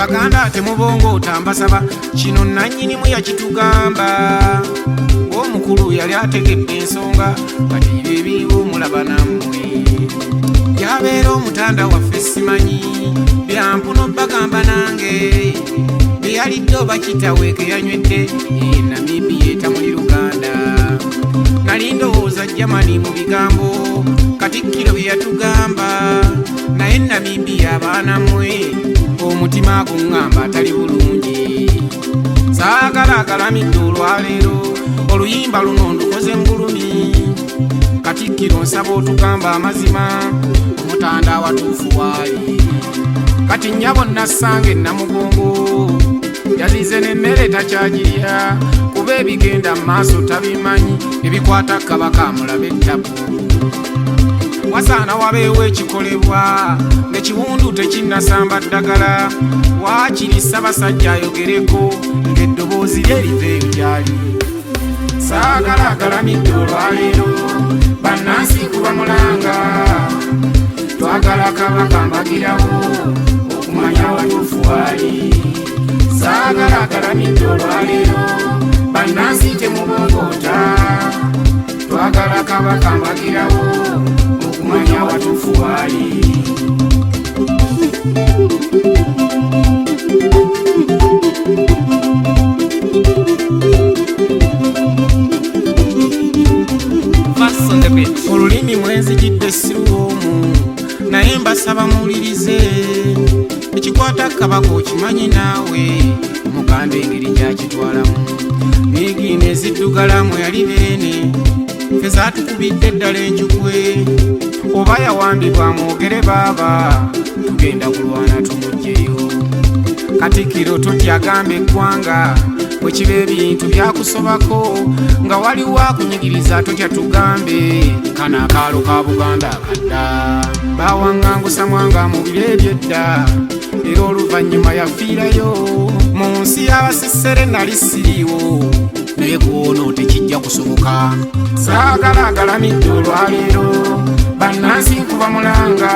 Abaganda temubongoota mbasaba kino nannyinimu yakitugamba ng'omukulu yali ategedde ensonga kati ebiriwo mulaba nammwe yabeera omutanda waffe simanyi byampuno bagamba nange byeyalidde oba kitaweeke yanywedde Namibia etamuli Luganda nali ndowooza Germany mu bigambo Katikkiro bye yatugamba naye Namibia abaana mmwe omutima guŋŋamba atali bulungi saagala agalamidde olwaleero oluyimba luno ndukoze mbulumi Katikkiro nsaba otugamba amazima omutanda watuufu waali kati nnyabo nassange Namugongo yazize n'emmere takyagirya kuba ebigenda mu maaso tabimanyi ebikwata Kabaka amulabe ettabu wasaana wabeewo ekikolebwa ng'ekiwundu tekinnasamba ddagala waakiri Ssaabasajja ayogereko ng'eddoboozi lye liveeyo gyali saagala agalamidde olwaleero bannansi kuba mulanga twagala Kabaka mbagirawo okumanya watuufu waali saagala agalamidde olwaleero bannansi temubongoota twagala Kabaka mbagirawo okumanya watuufu waali olulimi mwenzijidde siruwoomu naye mbasaba muwulirize ekikwata Kabaka okimanyi naawe omuganda engeri gyakitwalamu niigiina eziddugalamu yali beene ffe zaatukubidde eddala enjugwe oba yawambibwa mwogere baaba tugenda kulwana tumugjeyo Katikkiro totyagamba eggwanga bwe kiba ebintu byakusobako nga waliwo akunyigiriza totya tugambe kano akaalo ka Buganda akadda bawaŋŋangusa Mwanga mu biro ebyedda era oluvannyuma yafiirayo mu nsi y'abasesere nali siriiwo naye gw'ono tekijja kusoboka saagala agalamidde olwaleero bannansi nkuba mulanga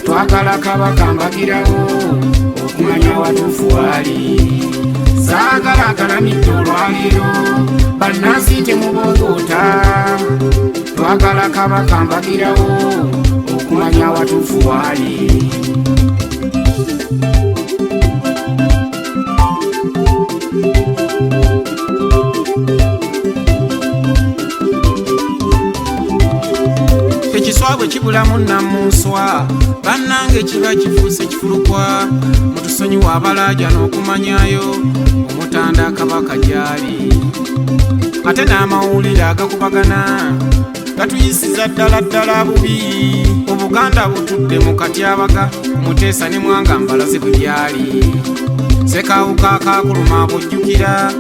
twagala Kabaka mbagirawo okumanya watuufu waali saagala agalamidde olwaleero bannansi temubongoota twagala Kabaka mbagirawo okumanya watuufu waali ekiswa kibulamu Namunswa bannange kiba kifuuse kifulukwa mutusonyiwa abalaaja n'okumanyayo omutanda Kabaka gyali ate n'amawulire agakubagana gatuyisiza ddala bubi Obuganda butudde mu katyabaga Muteesa ne Mwanga mbalaze bwe byali Ssekawuka akakuluma bujjukira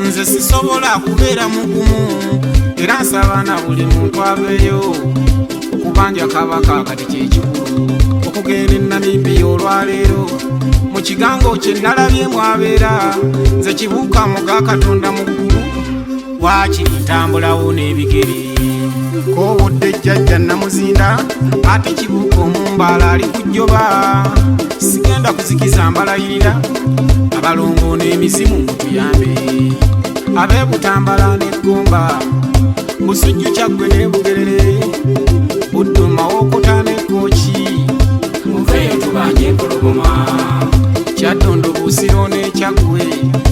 nze sisobola kubeera mugumu era nsaba na buli muntu aveeyo okubanja Kabaka kati kyekikulu okugenda Namibia olwaleero mu kigango kye nalabye mwabeera nze kibuuka muga Katonda mu ggulu waakiri ntambulawo n'ebigere kobodde jjajja Namuzinda ate kibuuka omumbaala ali kujjoba sigenda kuzikiza mbalayirira abalongo n'emizimu mutuyambe ab'Ebutambala n'Eggomba Busujju Kyaggwe ne Bugerere Budduma Wokota ne Kooki muveeyo tubanje empologoma Kyaddondo Busiro ne Kyaggwe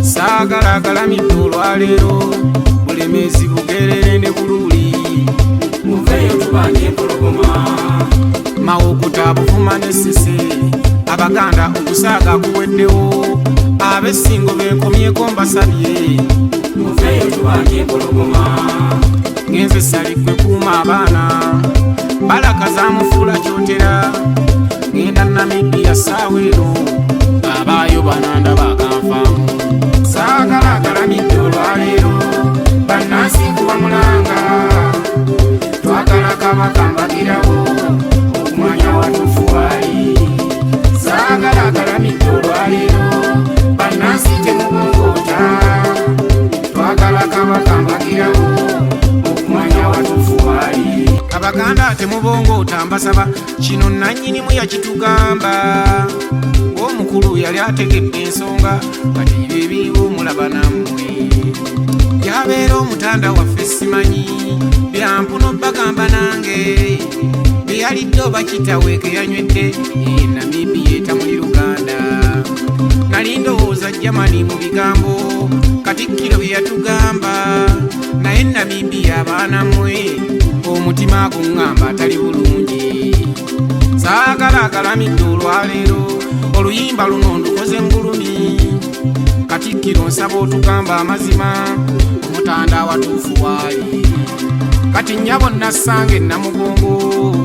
saagala agalamidde olwaleero Bulemeezi Bugerere ne Buluuli muveeyo tubanje empologoma Mawokota Buvuma ne Ssese Abaganda okusaaga kuweddewo ab'Essingo benkomyeko mbasabye muveeyo tubanje empologoma ngenze salikwe kuuma abaana balaka zamufuula kyotera ngenda Namibia saaweero abaayo bananda bakanfaamu saagala agalamidde olwaleero bannansi nkuba mulanga twagala Kabaka mbagirawo okumanya watuufu waali saagala agalamidde olwaleero bannansi temubongoota twagala Kabaka mbagirawo okumanya watuufu waali Abaganda temubongoota mbasaba kino nannyinimu yakitugamba ng'omukulu omukulu yali ategedde ensonga kati ebiriwo mulaba nammwe yabeera omutanda waffe simanyi byampuno bagamba nange byeyalidde oba kitaweeke yanywedde Namibia etamuli Luganda nali ndowooza Germany mu bigambo Katikkiro bye yatugamba naye Namibia abaana mmwe omutima guŋŋamba atali bulungi saagalaagalamidde olwaleero oluyimba luno ndukoze mbulumi Katikkiro nsaba otugamba amazima omutanda watuufu waali kati nnyabo nassange Namugongo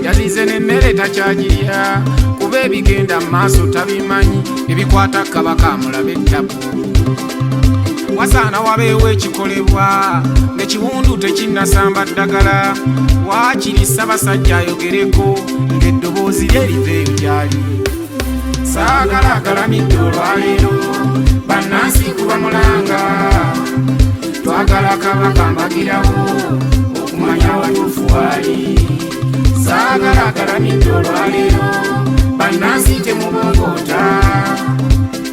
yazize n'emmere takyagirya kuba ebigenda mu maaso tabimanyi ebikwata Kabaka amulabe eddabu wasaana wabeewo ekikolebwa ng'ekiwundu tekinnasamba ddagala waakiri Ssaabasajja ayogereko ng'eddoboozi lye liveeyo gyali saagalaagalamidde olwaleero bannansi kuba mulanga twagala Kabaka mbagirawo okumanya watuufu waali saagalaagalamidde olwaleero bannansi temubongoota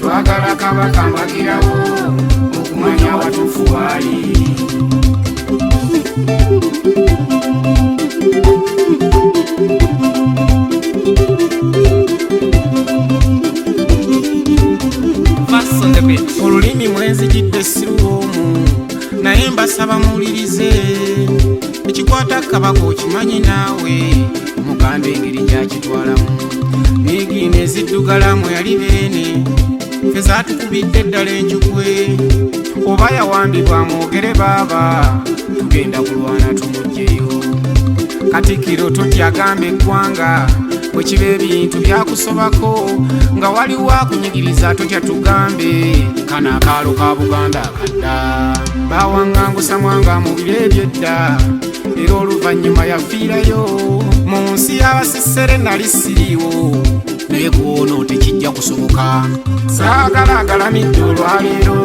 twagala Kabaka mbagirawo okumanya watuufu waali olulimi mwenzijidde siruwoomu naye mbasaba muwulirize ekikwata Kabaka okimanyi naawe omuganda engeri gyakitwalamu niigiina eziddugalamu yali beene ffe zaatukubidde eddala enjugwe oba yawambibwa mwogere baaba tugenda kulwana tumugjeyo Katikkiro totyagamba eggwanga bwe kiba ebintu byakusobako nga waliwo akunyigiriza totya tugambe kana akaalo ka Buganda akadda bawaŋŋangusa Mwanga mu biro ebyedda era oluvannyuma yafiirayo mu nsi y'abasesere nali siriiwo naye kuwona tekijja kusoboka saagalaagalamidde olwaleero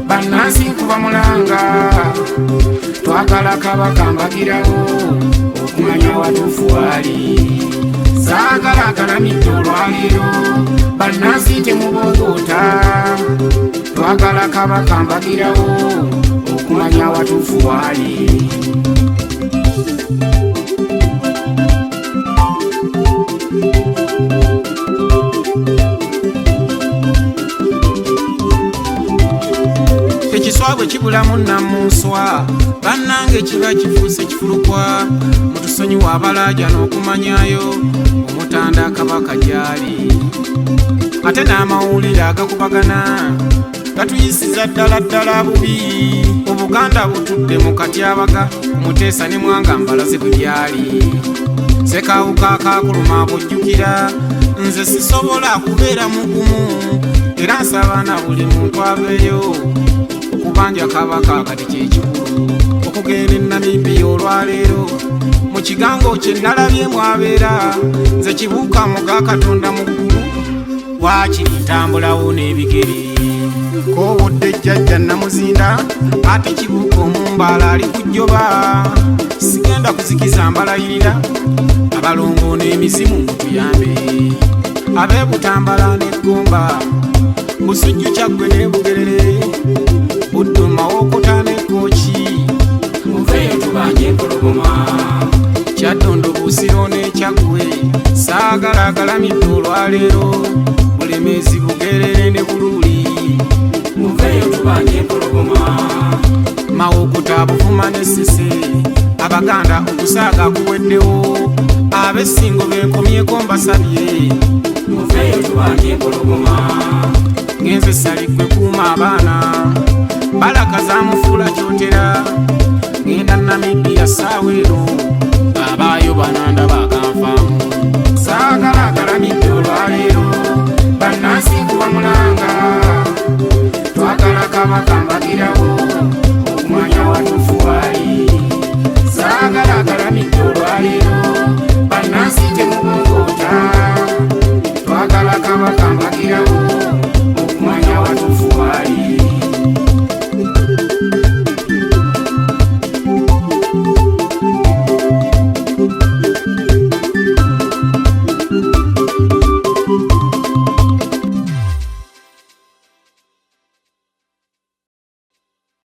bannansi nkuba mulanga twagala Kabaka mbagirawo okumanya watuufu waali saagalaagalamidde olwaleero bannansi temubongoota twagala Kabaka mbagirawo okumanya watuufu waali ekiswabwe kibulamu Namunswa bannange kiba kifuuse kifulukwa mutusonyiwa abalaaja n'okumanyayo omutanda Kabaka gyali ate n'amawulire agakubagana gatuyisiza ddala bubi Obuganda butudde mu katyabaga Muteesa ne Mwanga mbalaze bwe byali Ssekawuka akakuluma bujjukira nze sisobola kubeera mugumu era nsaba na buli muntu aveeyo okubanja Kabaka kati kyekikulu okugenda Namibia olwaleero mu kigango kye nalabye mwabeera nze kibuuka mu ga Katonda mu ggulu waakiri ntambulawo n'ebigere koobudde jjajja Namuzinda ate kibuuka omumbaala ali ku jjoba sigenda kuzikiza mbalayirira abalongo n'emizimu mutuyambe ab'e Butambala n'Eggomba Busujju Kyaggwe ne Bugerere Budduma Wokota ne Kooki muveeyo tubanje empologoma Kyaddondo Busiro ne Kyaggwe saagalaagalamidde olwaleero Bulemeezi Bugerere ne Buluuli muveeyo tubanje empologoma Mawokota Buvuma ne Ssese Abaganda okusaaga kuweddewo ab'essingo benkomyeko mbasabye muveeyo tubanje empologoma ngenze Saliggwe kuuma abaana Balaka zaamufuula kyotera ngenda Namibia ssaawa eno abaayo bananda bakanfaamu saagalaagalamidde olwaleero bannansi kuba mulanga twagala Kabaka mbagirawo